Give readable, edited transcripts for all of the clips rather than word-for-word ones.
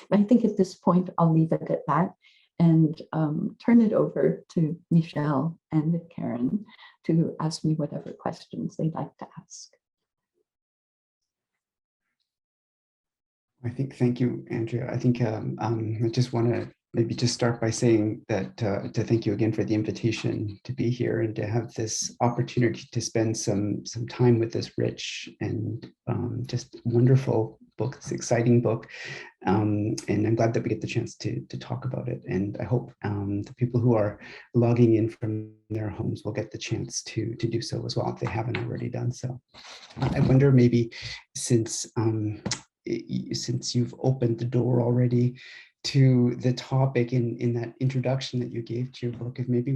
But I think at this point, I'll leave it at that and turn it over to Michel and Karen to ask me whatever questions they'd like to ask. Thank you, Andrea. I think I just want to maybe just start by saying that to thank you again for the invitation to be here and to have this opportunity to spend some time with this rich and just wonderful book, this exciting book. And I'm glad that we get the chance to talk about it. And I hope the people who are logging in from their homes will get the chance to do so as well if they haven't already done so. I wonder maybe since you've opened the door already to the topic in that introduction that you gave to your book, if maybe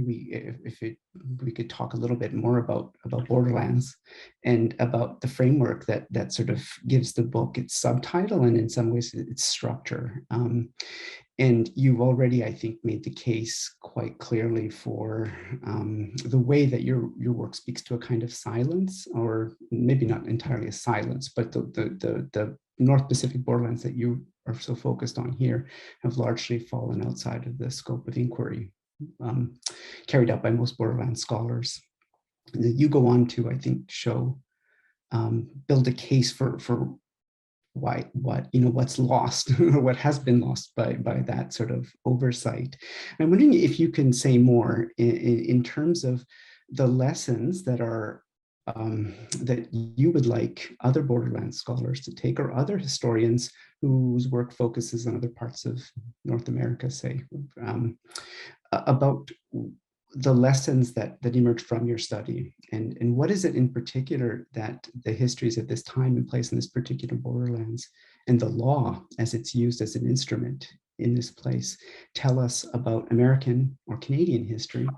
we could talk a little bit more about Borderlands and about the framework that sort of gives the book its subtitle and in some ways its structure. And you've already, I think, made the case quite clearly for the way that your work speaks to a kind of silence, or maybe not entirely a silence, but the North Pacific borderlands that you are so focused on here have largely fallen outside of the scope of inquiry carried out by most borderland scholars. And you go on to, I think, show, build a case for what's lost or what has been lost by that sort of oversight. I'm wondering if you can say more in terms of the lessons that are that you would like other borderland scholars to take, or other historians whose work focuses on other parts of North America, say, about the lessons that emerged from your study, and what is it in particular that the histories of this time and place in this particular borderlands and the law as it's used as an instrument in this place tell us about American or Canadian history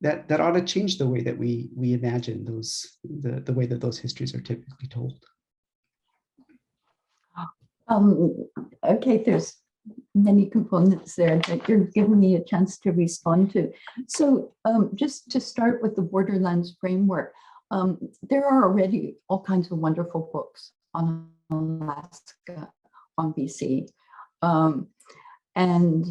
that ought to change the way that we imagine the way that those histories are typically told. Okay, there's many components there that you're giving me a chance to respond to. So just to start with the Borderlands framework, there are already all kinds of wonderful books on Alaska, on BC, and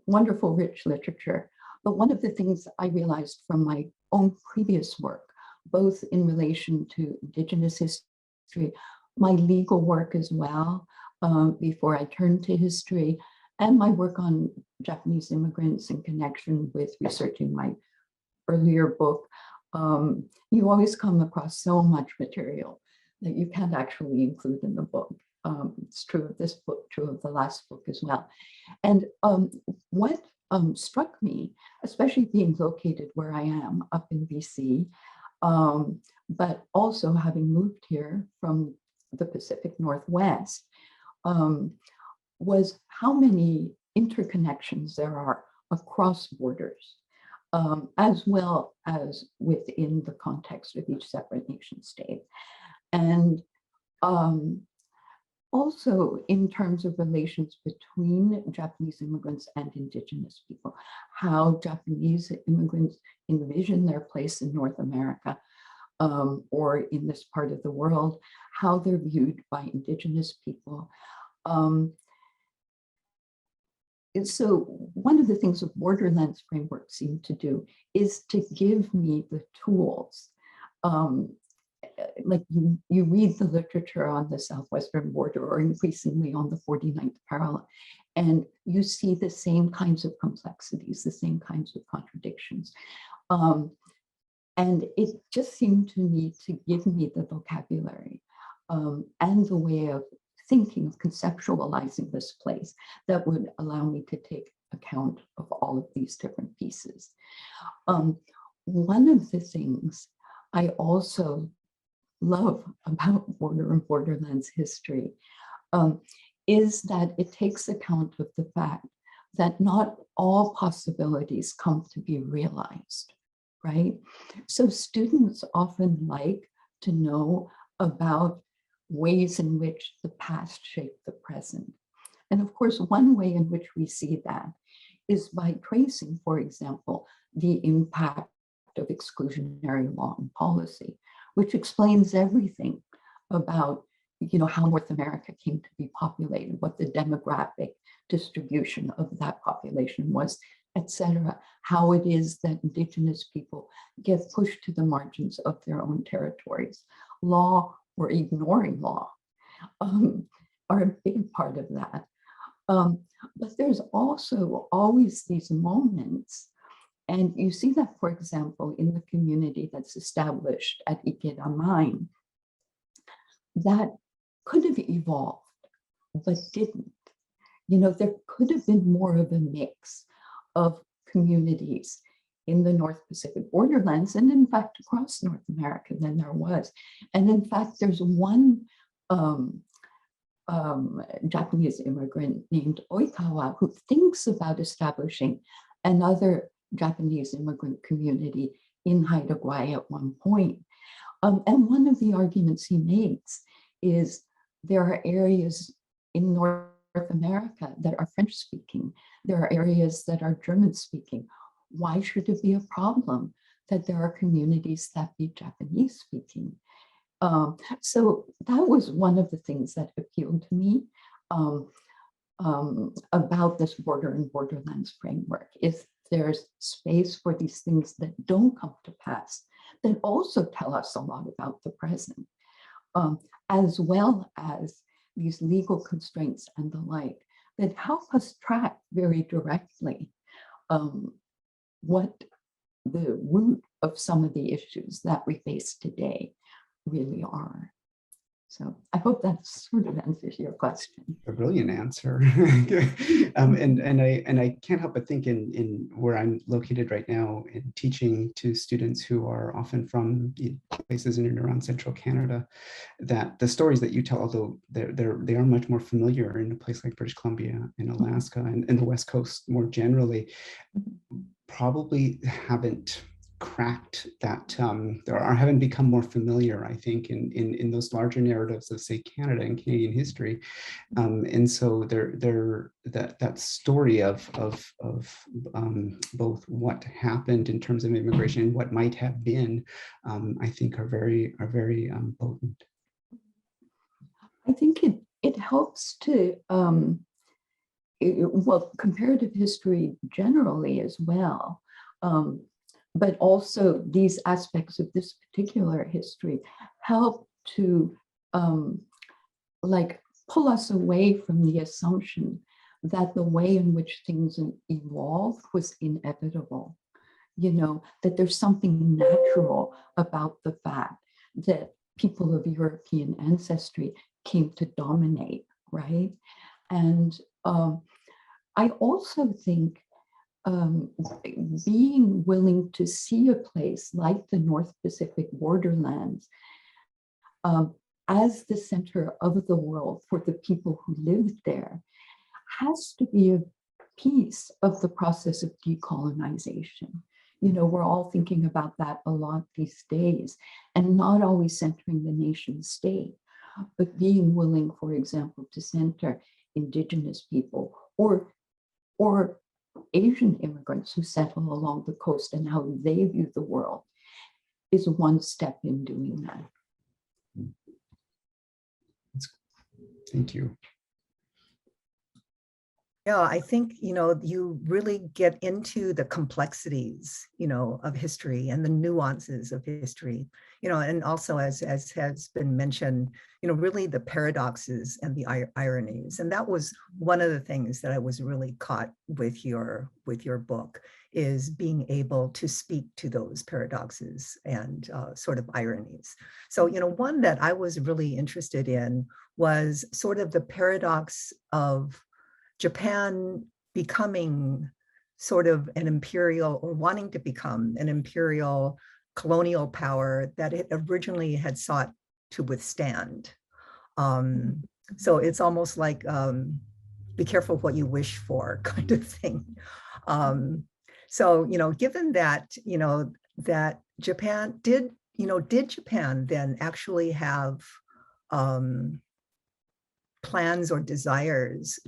wonderful rich literature. But one of the things I realized from my own previous work, both in relation to Indigenous history, my legal work as well, before I turned to history, and my work on Japanese immigrants in connection with researching my earlier book, you always come across so much material that you can't actually include in the book. It's true of this book, true of the last book as well. And what struck me, especially being located where I am up in BC, but also having moved here from the Pacific Northwest, was how many interconnections there are across borders, as well as within the context of each separate nation state. And also in terms of relations between Japanese immigrants and Indigenous people, how Japanese immigrants envision their place in North America, or in this part of the world, how they're viewed by Indigenous people. So one of the things the Borderlands framework seemed to do is to give me the tools. Like you read the literature on the southwestern border, or increasingly on the 49th parallel, and you see the same kinds of complexities, the same kinds of contradictions. And it just seemed to me to give me the vocabulary and the way of thinking, of conceptualizing this place that would allow me to take account of all of these different pieces. One of the things I also love about Border and Borderlands history is that it takes account of the fact that not all possibilities come to be realized, right? So students often like to know about ways in which the past shaped the present. And of course, one way in which we see that is by tracing, for example, the impact of exclusionary law and policy, which explains everything about how North America came to be populated, what the demographic distribution of that population was, etc. How it is that Indigenous people get pushed to the margins of their own territories. Law or ignoring law are a big part of that. But there's also always these moments, and you see that, for example, in the community that's established at Ikeda Mine, that could have evolved, but didn't. There could have been more of a mix of communities in the North Pacific borderlands, and in fact, across North America than there was. And in fact, there's one Japanese immigrant named Oikawa who thinks about establishing another Japanese immigrant community in Haida Gwaii at one point. And one of the arguments he makes is there are areas in North America that are French speaking. There are areas that are German speaking. Why should it be a problem that there are communities that be Japanese speaking? So that was one of the things that appealed to me about this border and borderlands framework, is there's space for these things that don't come to pass, that also tell us a lot about the present, as well as these legal constraints and the like, that help us track very directly what the root of some of the issues that we face today really are. So I hope that sort of answers your question. A brilliant answer. And I can't help but think in where I'm located right now, in teaching to students who are often from places in and around central Canada, that the stories that you tell, although they are much more familiar in a place like British Columbia and Alaska and the West Coast more generally, probably haven't cracked that or haven't become more familiar, I think, in those larger narratives of, say, Canada and Canadian history, and so that story of both what happened in terms of immigration and what might have been, I think are very potent. I think it helps to well, comparative history generally as well. But also these aspects of this particular history help to like pull us away from the assumption that the way in which things evolved was inevitable. That there's something natural about the fact that people of European ancestry came to dominate, right? And I also think being willing to see a place like the North Pacific borderlands as the center of the world for the people who lived there has to be a piece of the process of decolonization. We're all thinking about that a lot these days, and not always centering the nation state, but being willing, for example, to center Indigenous people or Asian immigrants who settle along the coast and how they view the world is one step in doing that. Thank you. Yeah, I think, you really get into the complexities, of history and the nuances of history, and also as has been mentioned, really the paradoxes and the ironies. And that was one of the things that I was really caught with your book, is being able to speak to those paradoxes and sort of ironies. So, one that I was really interested in was sort of the paradox of Japan becoming sort of an imperial, or wanting to become an imperial colonial power that it originally had sought to withstand. So it's almost like be careful what you wish for kind of thing. So, given that, that Japan did Japan then actually have plans or desires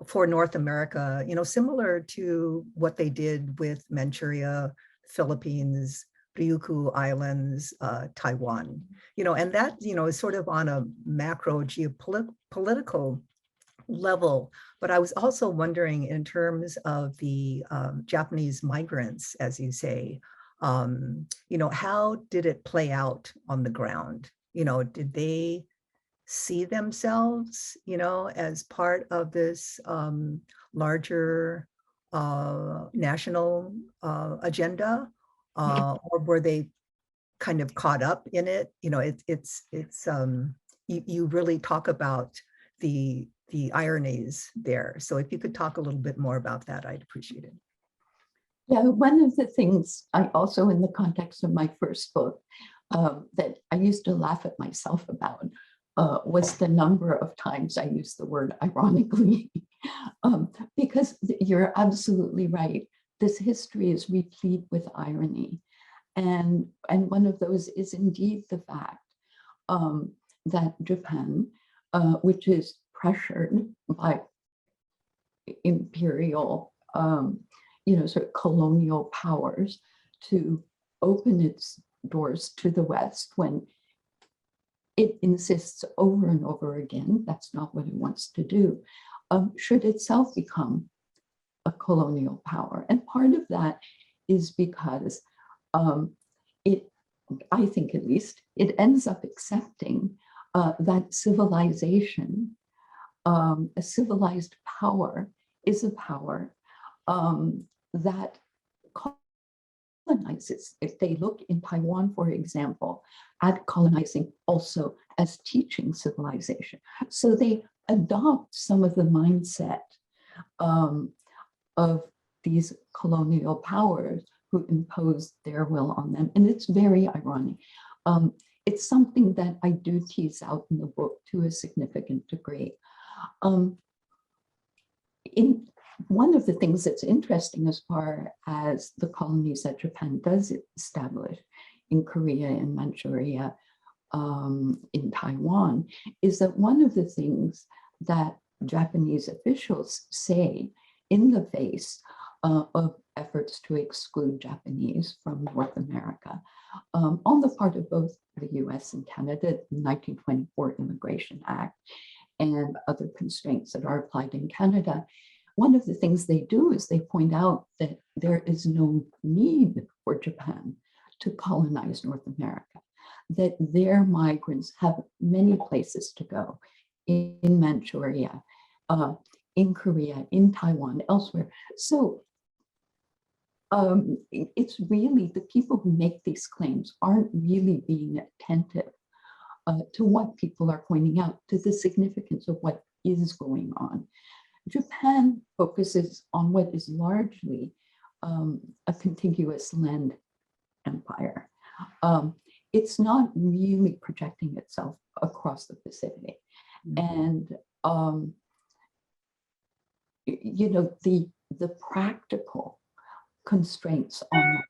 for North America, similar to what they did with Manchuria, Philippines, Ryukyu Islands, Taiwan, and that, is sort of on a macro geopolitical level. But I was also wondering, in terms of the Japanese migrants, as you say, how did it play out on the ground? Did they see themselves, as part of this larger national agenda, or were they kind of caught up in it? You really talk about the ironies there. So if you could talk a little bit more about that, I'd appreciate it. Yeah, one of the things I also, in the context of my first book, that I used to laugh at myself about was the number of times I used the word ironically, because you're absolutely right. This history is replete with irony. And one of those is indeed the fact that Japan, which is pressured by imperial, sort of colonial powers to open its doors to the West when it insists over and over again, that's not what it wants to do, should itself become a colonial power. And part of that is because I think at least, it ends up accepting that civilization, a civilized power, is a power that colonizes. If they look in Taiwan, for example, at colonizing also as teaching civilization. So they adopt some of the mindset of these colonial powers who impose their will on them. And it's very ironic. It's something that I do tease out in the book to a significant degree. One of the things that's interesting as far as the colonies that Japan does establish in Korea and Manchuria, in Taiwan, is that one of the things that Japanese officials say in the face of efforts to exclude Japanese from North America, on the part of both the U.S. and Canada, the 1924 Immigration Act, and other constraints that are applied in Canada, one of the things they do is they point out that there is no need for Japan to colonize North America, that their migrants have many places to go in Manchuria, in Korea, in Taiwan, elsewhere. So it's really the people who make these claims aren't really being attentive to what people are pointing out, to the significance of what is going on. Japan focuses on what is largely a contiguous land empire. It's not really projecting itself across the Pacific. And the practical constraints on that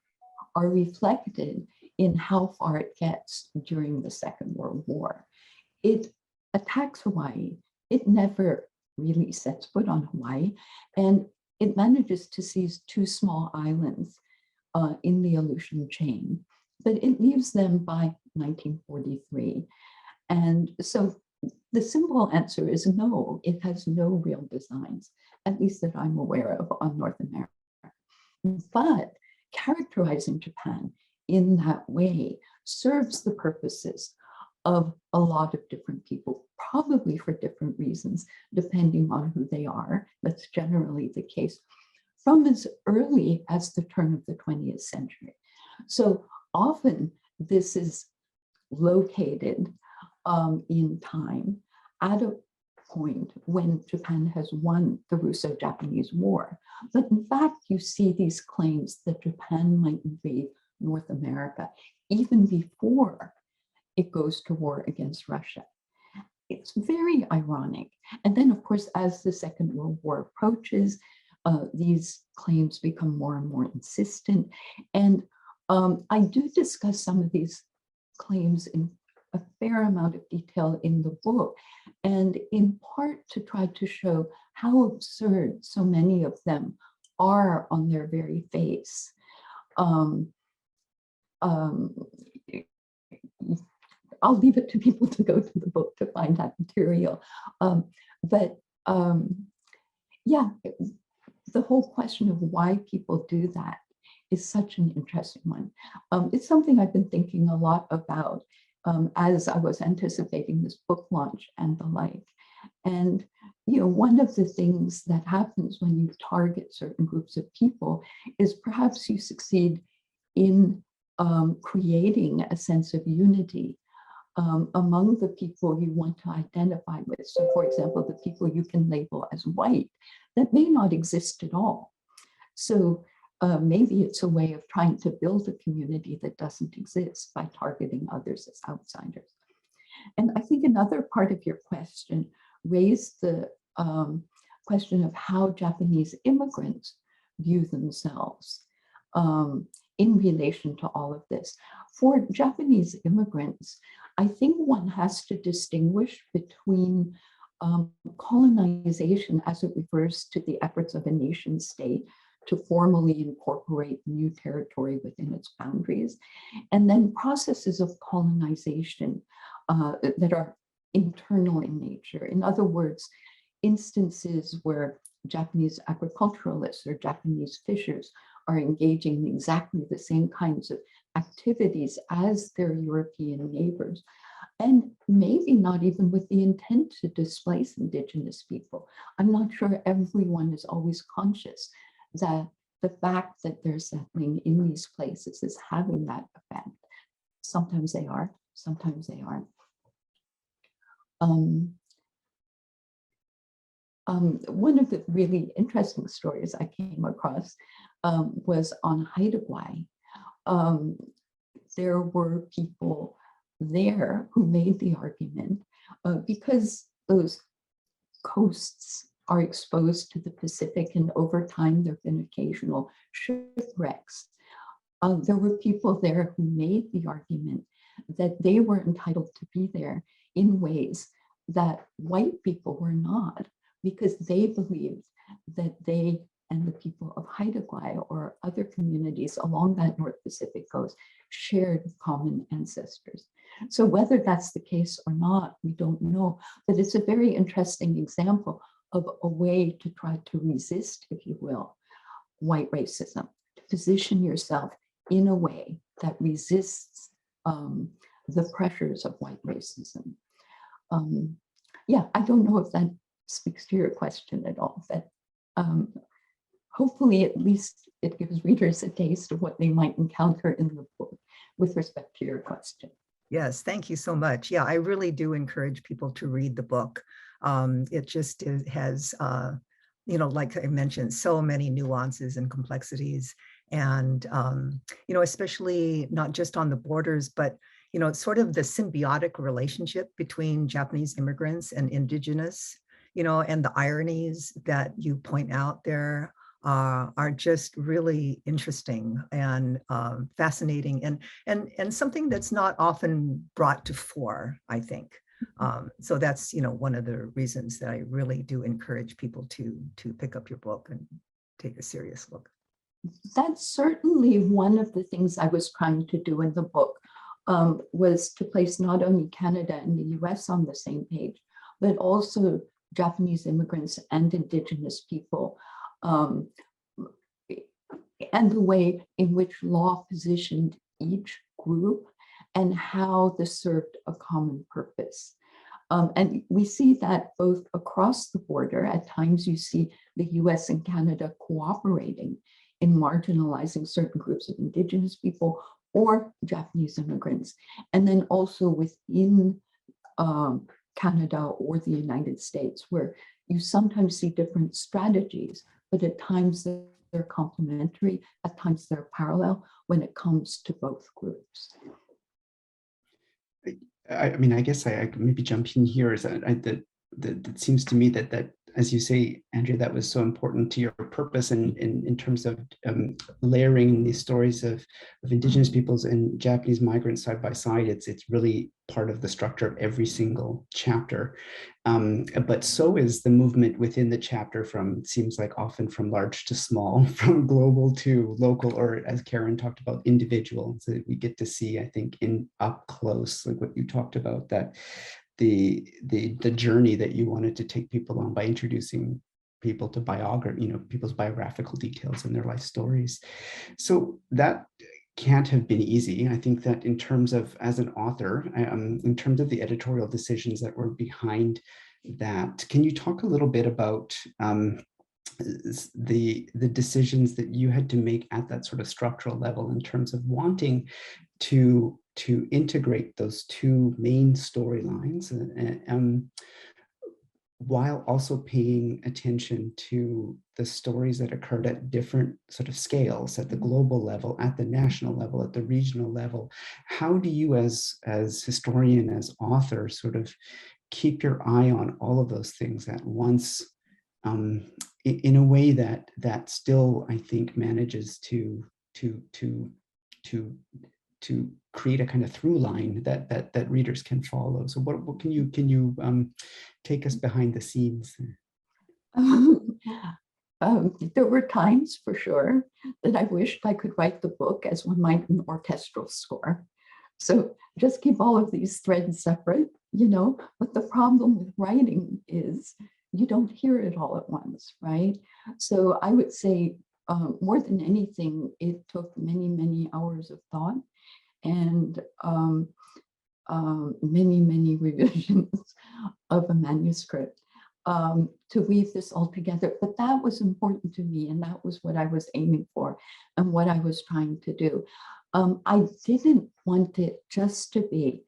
are reflected in how far it gets during the Second World War. It attacks Hawaii. It never really sets foot on Hawaii, and it manages to seize two small islands in the Aleutian chain, but it leaves them by 1943. And so the simple answer is no, it has no real designs, at least that I'm aware of, on North America. But characterizing Japan in that way serves the purposes of a lot of different people, probably for different reasons, depending on who they are. That's generally the case from as early as the turn of the 20th century. So often this is located in time at a point when Japan has won the Russo-Japanese War. But in fact, you see these claims that Japan might invade North America even before it goes to war against Russia. It's very ironic. And then, of course, as the Second World War approaches, these claims become more and more insistent. And I do discuss some of these claims in a fair amount of detail in the book, and in part to try to show how absurd so many of them are on their very face. um, I'll leave it to people to go to the book to find that material. But yeah, the whole question of why people do that is such an interesting one. It's something I've been thinking a lot about as I was anticipating this book launch and the like. And you know, one of the things that happens when you target certain groups of people is perhaps you succeed in creating a sense of unity among the people you want to identify with. So for example, the people you can label as white that may not exist at all. So maybe it's a way of trying to build a community that doesn't exist by targeting others as outsiders. And I think another part of your question raised the question of how Japanese immigrants view themselves in relation to all of this. For Japanese immigrants, I think one has to distinguish between colonization as it refers to the efforts of a nation state to formally incorporate new territory within its boundaries, and then processes of colonization that are internal in nature. In other words, instances where Japanese agriculturalists or Japanese fishers are engaging in exactly the same kinds of activities as their European neighbors, and maybe not even with the intent to displace indigenous people. I'm not sure everyone is always conscious that the fact that they're settling in these places is having that effect. Sometimes they are, sometimes they aren't. One of the really interesting stories I came across was on Haida Gwaii. There were people there who made the argument because those coasts are exposed to the Pacific, and over time there have been occasional shipwrecks. There were people there who made the argument that they were entitled to be there in ways that white people were not, because they believed that they and the people of Haida Gwaii or other communities along that North Pacific coast shared common ancestors. So whether that's the case or not, we don't know, but it's a very interesting example of a way to try to resist, if you will, white racism, to position yourself in a way that resists the pressures of white racism. Yeah, I don't know if that speaks to your question at all, but hopefully at least it gives readers a taste of what they might encounter in the book with respect to your question. Yes, thank you so much. Yeah, I really do encourage people to read the book. It just has, you know, like I mentioned, so many nuances and complexities, and, you know, especially not just on the borders, but, you know, sort of the symbiotic relationship between Japanese immigrants and indigenous, you know, and the ironies that you point out there are just really interesting and fascinating, and something that's not often brought to fore, I think. So that's, you know, one of the reasons that I really do encourage people to pick up your book and take a serious look. That's certainly one of the things I was trying to do in the book, was to place not only Canada and the US on the same page, but also Japanese immigrants and indigenous people, and the way in which law positioned each group and how this served a common purpose. And we see that both across the border. At times you see the US and Canada cooperating in marginalizing certain groups of indigenous people or Japanese immigrants. And then also within Canada or the United States, where you sometimes see different strategies, but at times they're complementary, at times they're parallel when it comes to both groups. I mean, I guess I could maybe jump in here. Is that it seems to me that as you say, Andrea, that was so important to your purpose and in terms of layering these stories of Indigenous peoples and Japanese migrants side by side. It's really part of the structure of every single chapter. But so is the movement within the chapter from, seems like often from large to small, from global to local, or as Karen talked about, individual. So we get to see, I think, in up close, like what you talked about, that the journey that you wanted to take people on by introducing people to biography, people's biographical details and their life stories. So that can't have been easy. I think that in terms of, as an author, in terms of the editorial decisions that were behind that, can you talk a little bit about the decisions that you had to make at that sort of structural level in terms of wanting to integrate those two main storylines, while also paying attention to the stories that occurred at different sort of scales, at the global level, at the national level, at the regional level? How do you as historian, as author, sort of keep your eye on all of those things at once, in a way that still, I think, manages to create a kind of through line that readers can follow? So what can you take us behind the scenes? There were times, for sure, that I wished I could write the book as one might an orchestral score. So just keep all of these threads separate, but the problem with writing is you don't hear it all at once, right? So I would say more than anything, it took many, many hours of thought and many, many revisions of a manuscript to weave this all together. But that was important to me, and that was what I was aiming for and what I was trying to do. I didn't want it just to be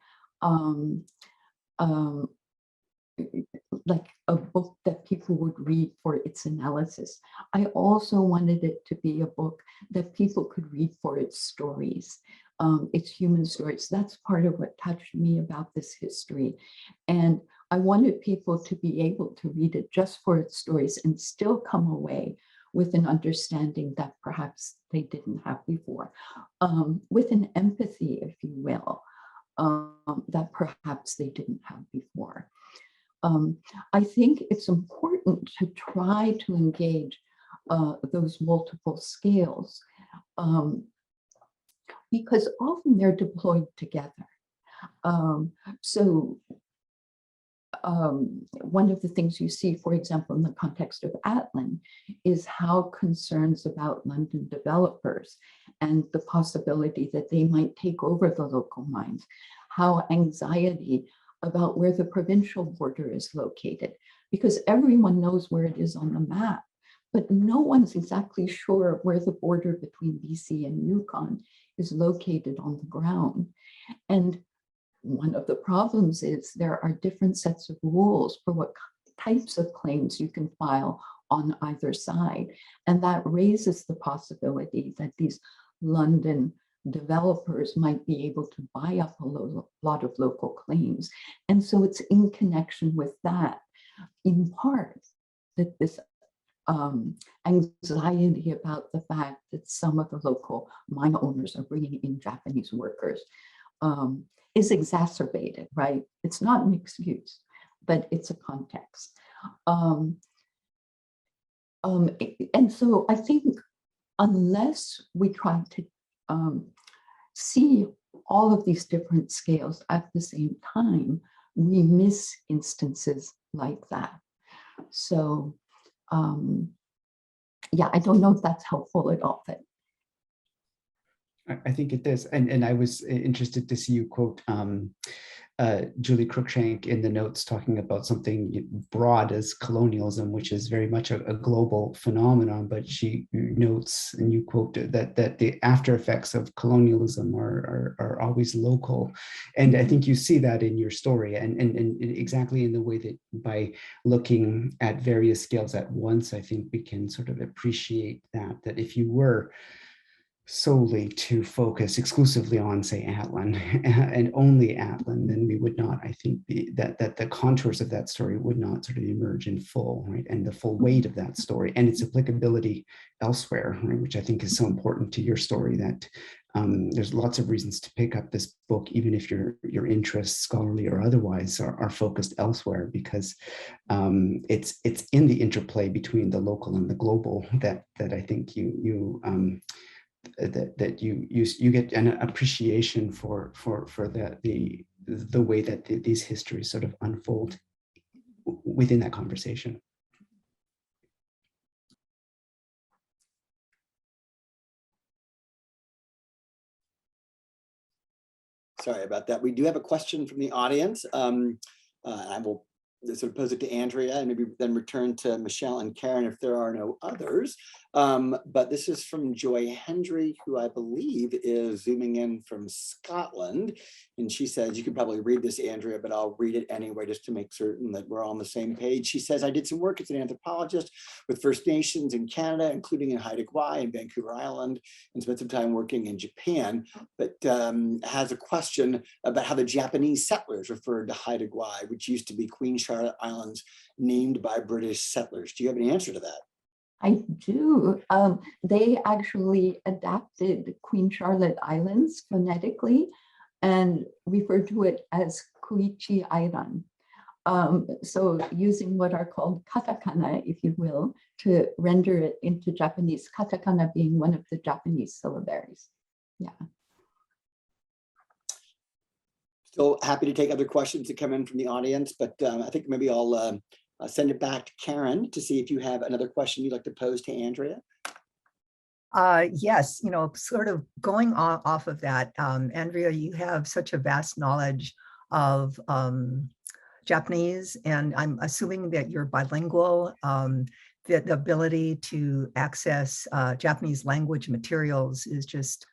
like a book that people would read for its analysis. I also wanted it to be a book that people could read for its stories, its human stories. That's part of what touched me about this history. And I wanted people to be able to read it just for its stories and still come away with an understanding that perhaps they didn't have before, with an empathy, if you will, that perhaps they didn't have before. I think it's important to try to engage those multiple scales because often they're deployed together. One of the things you see, for example, in the context of Atlan, is how concerns about London developers and the possibility that they might take over the local mines, how anxiety about where the provincial border is located, because everyone knows where it is on the map, but no one's exactly sure where the border between BC and Yukon is located on the ground. And one of the problems is there are different sets of rules for what types of claims you can file on either side. And that raises the possibility that these London developers might be able to buy up a lot of local claims. And so it's in connection with that, in part, that this anxiety about the fact that some of the local mine owners are bringing in Japanese workers is exacerbated, right? It's not an excuse, but it's a context. And so I think unless we try to see all of these different scales at the same time, we miss instances like that. So yeah, I don't know if that's helpful at all, but I think it is. And I was interested to see you quote Julie Cruikshank in the notes talking about something broad as colonialism, which is very much a global phenomenon, but she notes, and you quote that the after effects of colonialism are always local. And I think you see that in your story, and exactly in the way that by looking at various scales at once, I think we can sort of appreciate that if you were solely to focus exclusively on, say, Atlan and only Atlan, then we would not, I think, that the contours of that story would not sort of emerge in full, right? And the full weight of that story and its applicability elsewhere, right? Which I think is so important to your story, that there's lots of reasons to pick up this book, even if your interests, scholarly or otherwise, are focused elsewhere, because it's in the interplay between the local and the global that I think you get an appreciation for the way that these histories sort of unfold within that conversation. Sorry about that. We do have a question from the audience. I will sort of pose it to Andrea and maybe then return to Michelle and Karen if there are no others. But this is from Joy Hendry, who I believe is zooming in from Scotland. And she says, you can probably read this, Andrea, but I'll read it anyway, just to make certain that we're all on the same page. She says, I did some work as an anthropologist with First Nations in Canada, including in Haida Gwaii and Vancouver Island, and spent some time working in Japan, but has a question about how the Japanese settlers referred to Haida Gwaii, which used to be Queen Charlotte Islands, named by British settlers. Do you have any answer to that? I do. They actually adapted Queen Charlotte Islands phonetically and referred to it as Kuichi Island. So using what are called katakana, if you will, to render it into Japanese, katakana being one of the Japanese syllabaries. Yeah. Still happy to take other questions that come in from the audience, but I think maybe I'll send it back to Karen to see if you have another question you'd like to pose to Andrea. Yes, sort of going off of that, Andrea, you have such a vast knowledge of Japanese, and I'm assuming that you're bilingual, that the ability to access Japanese language materials is just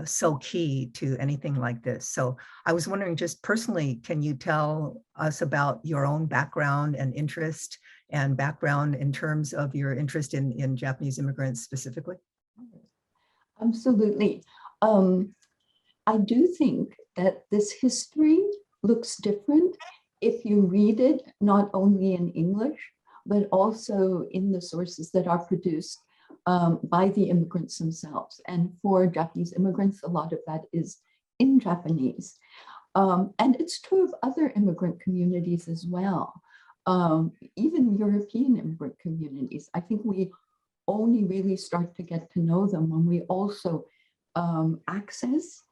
so key to anything like this. So I was wondering, just personally, can you tell us about your own background and interest and background in terms of your interest in Japanese immigrants specifically? Absolutely. I do think that this history looks different if you read it not only in English, but also in the sources that are produced by the immigrants themselves. And for Japanese immigrants, a lot of that is in Japanese. And it's true of other immigrant communities as well. Even European immigrant communities. I think we only really start to get to know them when we also access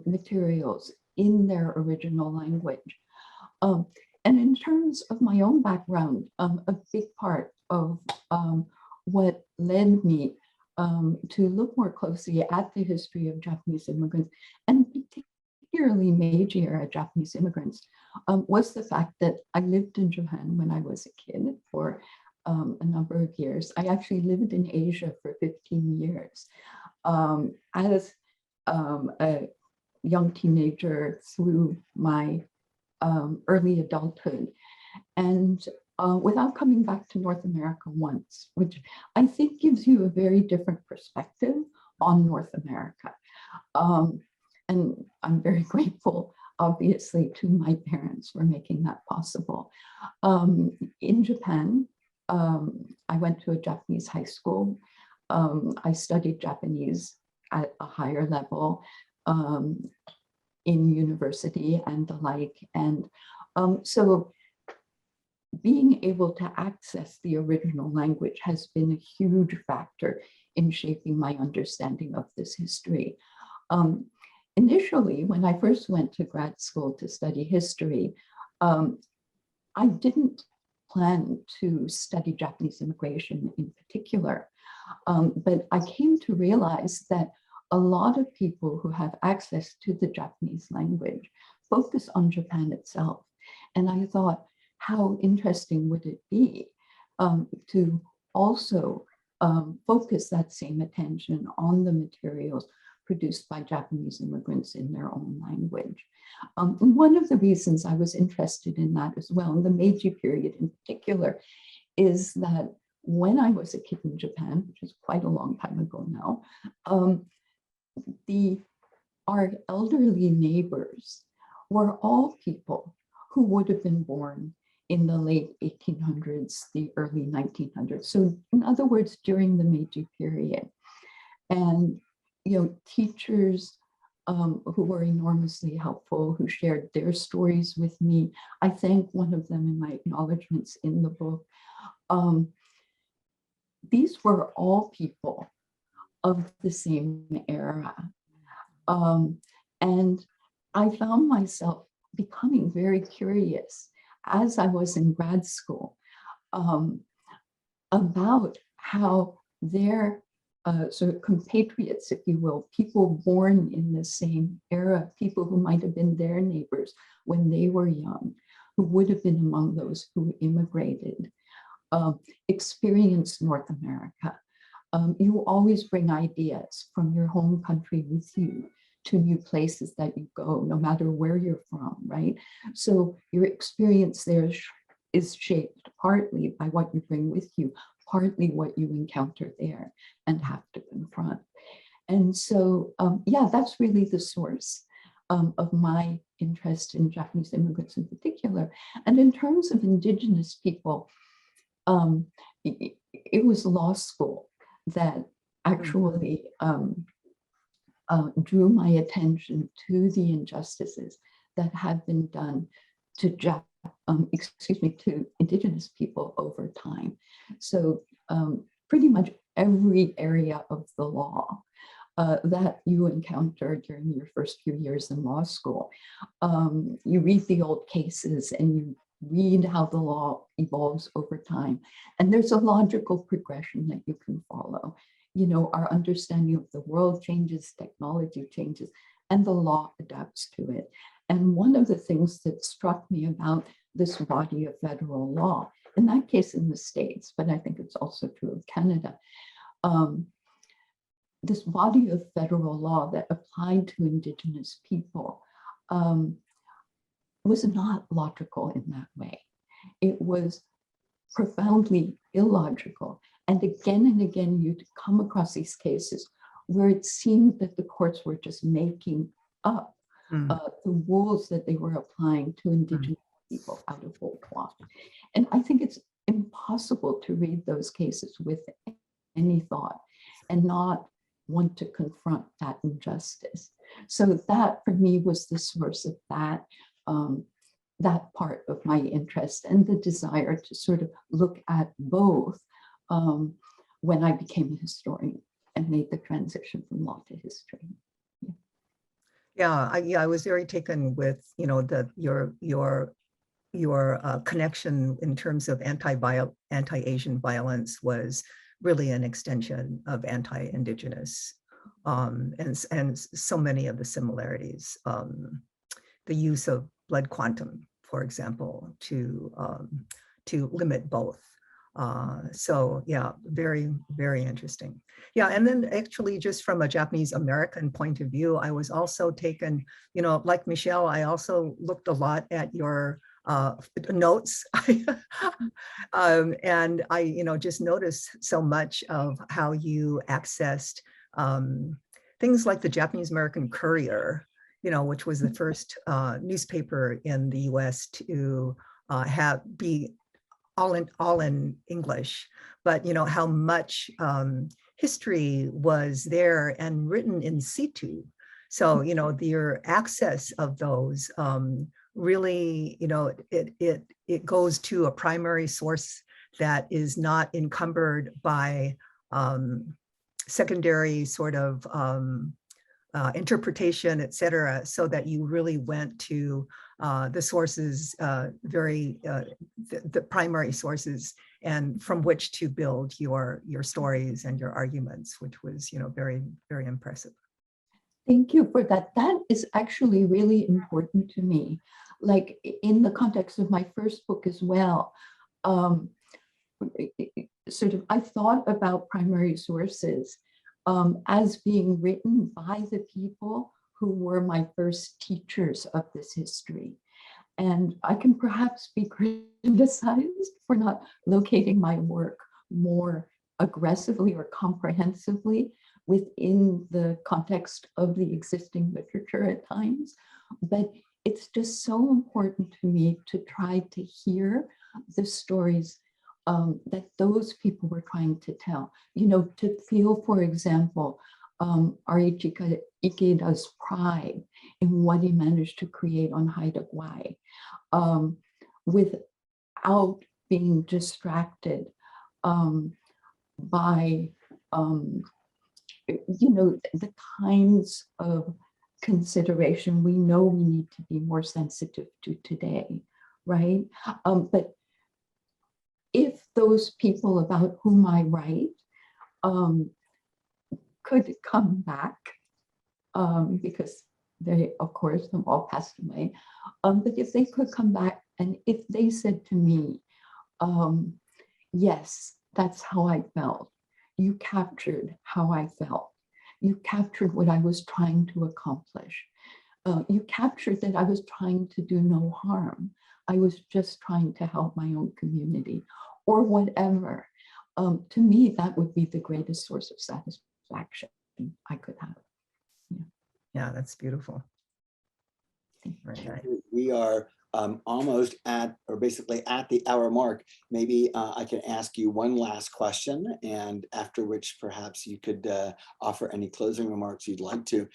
materials in their original language. And in terms of my own background, a big part of what led me to look more closely at the history of Japanese immigrants, and particularly Meiji-era Japanese immigrants, was the fact that I lived in Japan when I was a kid for a number of years. I actually lived in Asia for 15 years. As a young teenager through my early adulthood. And without coming back to North America once, which I think gives you a very different perspective on North America. And I'm very grateful, obviously, to my parents for making that possible. In Japan, I went to a Japanese high school. I studied Japanese at a higher level in university and the like. And so being able to access the original language has been a huge factor in shaping my understanding of this history. Initially, when I first went to grad school to study history, I didn't plan to study Japanese immigration in particular, but I came to realize that a lot of people who have access to the Japanese language focus on Japan itself. And I thought, how interesting would it be to also focus that same attention on the materials produced by Japanese immigrants in their own language. One of the reasons I was interested in that as well, in the Meiji period in particular, is that when I was a kid in Japan, which is quite a long time ago now, our elderly neighbors were all people who would have been born in the late 1800s, the early 1900s. So in other words, during the Meiji period. And, teachers who were enormously helpful, who shared their stories with me. I thank one of them in my acknowledgements in the book. These were all people of the same era. And I found myself becoming very curious as I was in grad school about how their sort of compatriots, if you will, people born in the same era, people who might have been their neighbors when they were young, who would have been among those who immigrated, experienced North America. You always bring ideas from your home country with you to new places that you go, no matter where you're from, right? So your experience there is shaped partly by what you bring with you, partly what you encounter there and have to confront. And so, yeah, that's really the source of my interest in Japanese immigrants in particular. And in terms of Indigenous people, it was law school that actually drew my attention to the injustices that have been done to to Indigenous people over time. So pretty much every area of the law that you encounter during your first few years in law school, you read the old cases and you read how the law evolves over time. And there's a logical progression that you can follow. Our understanding of the world changes, technology changes, and the law adapts to it. And one of the things that struck me about this body of federal law, in that case in the States, but I think it's also true of Canada, this body of federal law that applied to Indigenous people was not logical in that way. It was profoundly illogical. And again, you'd come across these cases where it seemed that the courts were just making up the rules that they were applying to Indigenous people out of whole cloth. And I think it's impossible to read those cases with any thought and not want to confront that injustice. So that for me was the source of that part of my interest and the desire to sort of look at both when I became a historian and made the transition from law to history. Yeah, I was very taken with your connection in terms of anti-Asian violence was really an extension of anti-Indigenous and so many of the similarities. The use of blood quantum, for example, to limit both. So yeah, very, very interesting. Yeah, and then actually just from a Japanese American point of view, I was also taken, like Michel, I also looked a lot at your notes and I, just noticed so much of how you accessed things like the Japanese American Courier, which was the first newspaper in the U.S. to be all in English, but how much history was there and written in situ. So your access of those really, it goes to a primary source that is not encumbered by secondary sort of interpretation, et cetera, so that you really went to the sources, the primary sources, and from which to build your stories and your arguments, which was, very, very impressive. Thank you for that. That is actually really important to me. Like in the context of my first book as well, sort of, I thought about primary sources as being written by the people who were my first teachers of this history. And I can perhaps be criticized for not locating my work more aggressively or comprehensively, within the context of the existing literature at times. But it's just so important to me to try to hear the stories that those people were trying to tell. You know, to feel, for example, Ishizuka Ikeda's pride in what he managed to create on Haida Gwaii, without being distracted by, you know, the kinds of consideration we know we need to be more sensitive to today, right? But if those people about whom I write could come back, because they, of course, have all passed away, but if they could come back and if they said to me, yes, that's how I felt. You captured how I felt. You captured what I was trying to accomplish. You captured that I was trying to do no harm. I was just trying to help my own community or whatever. To me, that would be the greatest source of satisfaction I could have. Yeah, Yeah, that's beautiful. Right. We are almost at, or basically at the hour mark. Maybe I can ask you one last question, and after which perhaps you could offer any closing remarks you'd like to.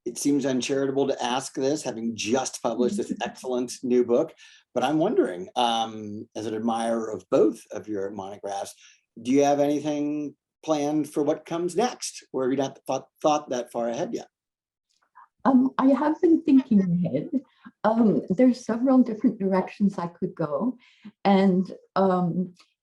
It seems uncharitable to ask this, having just published this excellent new book, but I'm wondering, as an admirer of both of your monographs, do you have anything planned for what comes next, or have you not thought that far ahead yet? I have been thinking ahead. There's several different directions I could go, and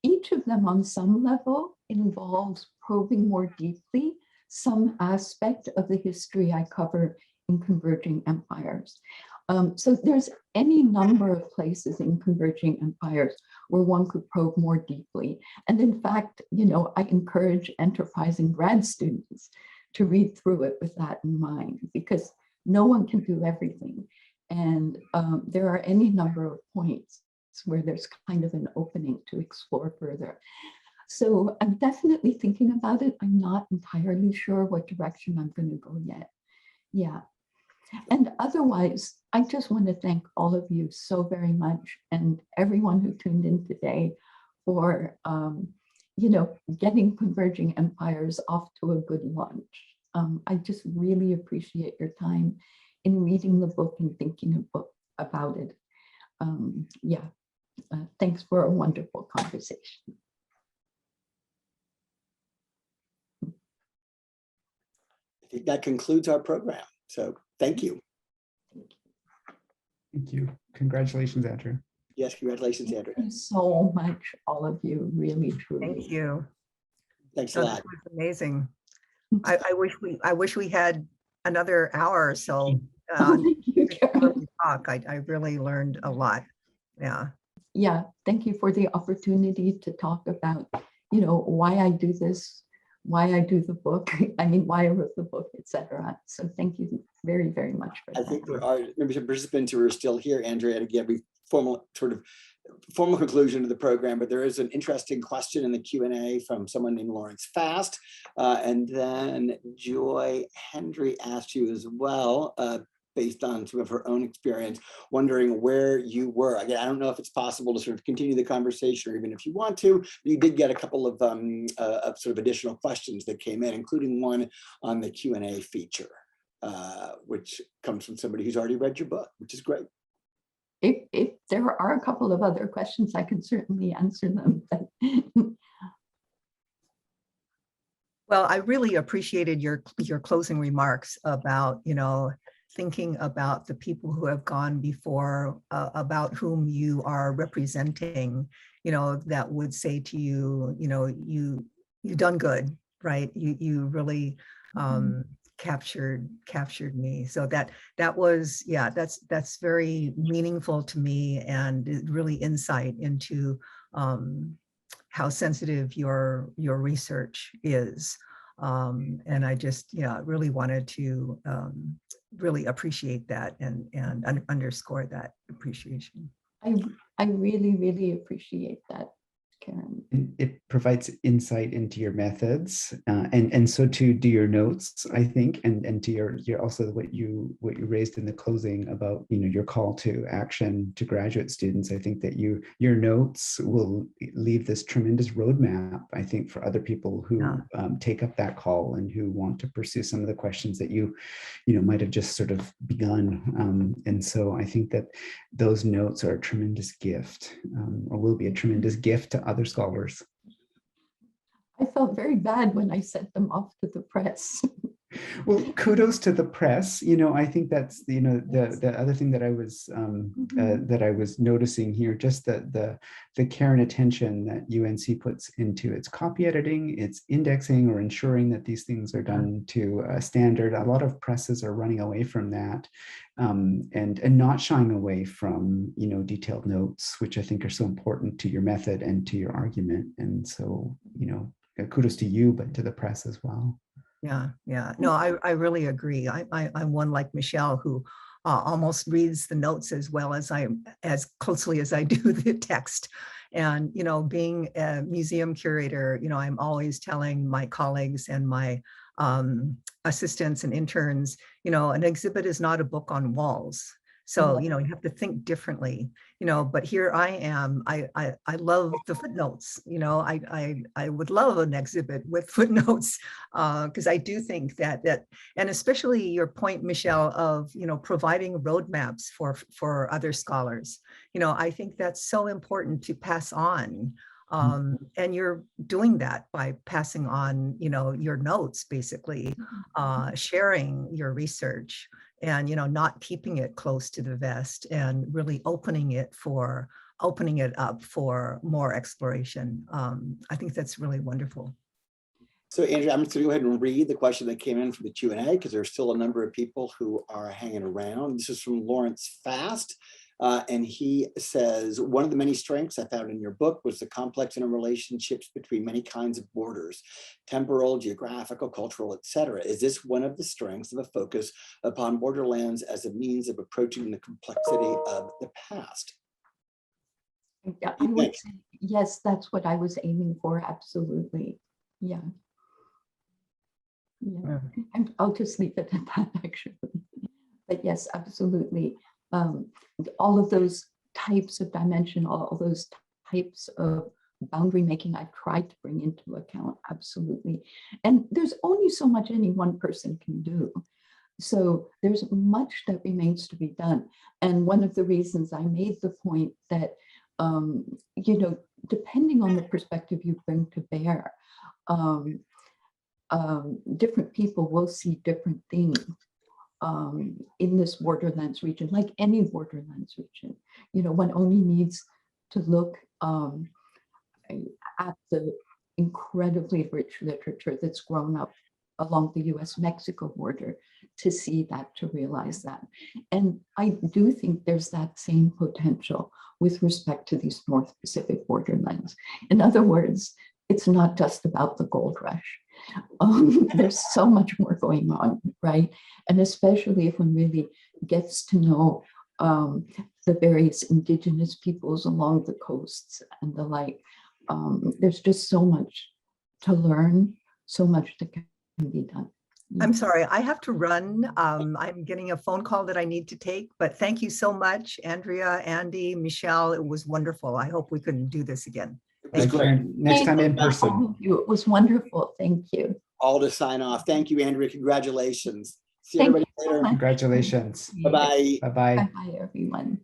each of them on some level involves probing more deeply some aspect of the history I cover in Converging Empires. So there's any number of places in Converging Empires where one could probe more deeply. And in fact, you know, I encourage enterprising grad students to read through it with that in mind, because no one can do everything. And there are any number of points where there's kind of an opening to explore further. So I'm definitely thinking about it. I'm not entirely sure what direction I'm going to go yet. Yeah. And otherwise, I just want to thank all of you so very much, and everyone who tuned in today for, you know, getting Converging Empires off to a good launch. I just really appreciate your time in reading the book and thinking about it. Yeah, thanks for a wonderful conversation. I think that concludes our program. So thank you. Thank you. Congratulations, Andrew. Yes, congratulations, Andrea. Thank you so much, all of you, really, truly. Thank you. Thanks a Oh, lot. that was amazing. I wish we had another hour or so. Thank you, Karen. Talk. I really learned a lot. Yeah. Yeah, thank you for the opportunity to talk about, you know, why I do this, why I do the book, I mean, why I wrote the book, etc. So thank you very, very much for I that. think there are members of participants who are still here, Andrea, and again, we formal conclusion of the program, but there is an interesting question in the Q&A from someone named Lawrence Fast. And then Joy Hendry asked you as well, based on some of her own experience, wondering where you were. Again, I don't know if it's possible to sort of continue the conversation, or even if you want to, but you did get a couple of sort of additional questions that came in, including one on the Q&A feature, which comes from somebody who's already read your book, which is great. If there are a couple of other questions, I can certainly answer them. Well, I really appreciated your closing remarks about, you know, thinking about the people who have gone before, about whom you are representing, you know, that would say to you, you know, you've done good, right? You really captured me. So that was, yeah, that's very meaningful to me, and really insight into how sensitive your research is. And I just, yeah, really wanted to really appreciate that and underscore that appreciation. I really, really appreciate that. Karen. It provides insight into your methods, and so to do your notes, I think, and to your also what you raised in the closing about, you know, your call to action to graduate students. I think that your notes will leave this tremendous roadmap, I think, for other people who take up that call and who want to pursue some of the questions that you know might have just sort of begun. And so I think that those notes are a tremendous gift, or will be a tremendous gift to other scholars. I felt very bad when I sent them off to the press. Well, kudos to the press. You know, I think that's, you know, the other thing that I was that I was noticing here, just the care and attention that UNC puts into its copy editing, its indexing, or ensuring that these things are done to a standard. A lot of presses are running away from that, and not shying away from, you know, detailed notes, which I think are so important to your method and to your argument. And so, you know, kudos to you, but to the press as well. Yeah, yeah. No, I really agree. I'm one like Michel who almost reads the notes as well as as closely as I do the text. And, you know, being a museum curator, you know, I'm always telling my colleagues and my assistants and interns, you know, an exhibit is not a book on walls. So, you know, you have to think differently, you know, but here I am, I love the footnotes, you know, I would love an exhibit with footnotes, because I do think that, and especially your point, Michel, of, you know, providing roadmaps for other scholars, you know, I think that's so important to pass on. And you're doing that by passing on, you know, your notes, basically, sharing your research, and, you know, not keeping it close to the vest, and really opening it up for more exploration. I think that's really wonderful. So Andrea, I'm just going to go ahead and read the question that came in from the Q&A, because there's still a number of people who are hanging around. This is from Lawrence Fast. And he says, one of the many strengths I found in your book was the complex interrelationships between many kinds of borders, temporal, geographical, cultural, etc. Is this one of the strengths of a focus upon borderlands as a means of approaching the complexity of the past? Yeah, I would say, yes, that's what I was aiming for. Absolutely. Yeah. Yeah. I'll just leave it at that, actually. But yes, absolutely. All of those types of dimension, all those types of boundary making, I tried to bring into account, absolutely. And there's only so much any one person can do. So there's much that remains to be done. And one of the reasons I made the point that, you know, depending on the perspective you bring to bear, different people will see different things. In this borderlands region, like any borderlands region, you know, one only needs to look at the incredibly rich literature that's grown up along the US-Mexico border to see that, to realize that. And I do think there's that same potential with respect to these North Pacific borderlands. In other words, it's not just about the gold rush. There's so much more going on, right? And especially if one really gets to know the various indigenous peoples along the coasts and the like, there's just so much to learn, so much that can be done. Yeah. I'm sorry, I have to run. I'm getting a phone call that I need to take, but thank you so much, Andrea, Andy, Michel. It was wonderful. I hope we can do this again. Next time in person. It was wonderful. Thank you. All to sign off. Thank you, Andrea. Congratulations. See everybody later. Congratulations. Bye-bye. Bye-bye. Bye-bye, everyone.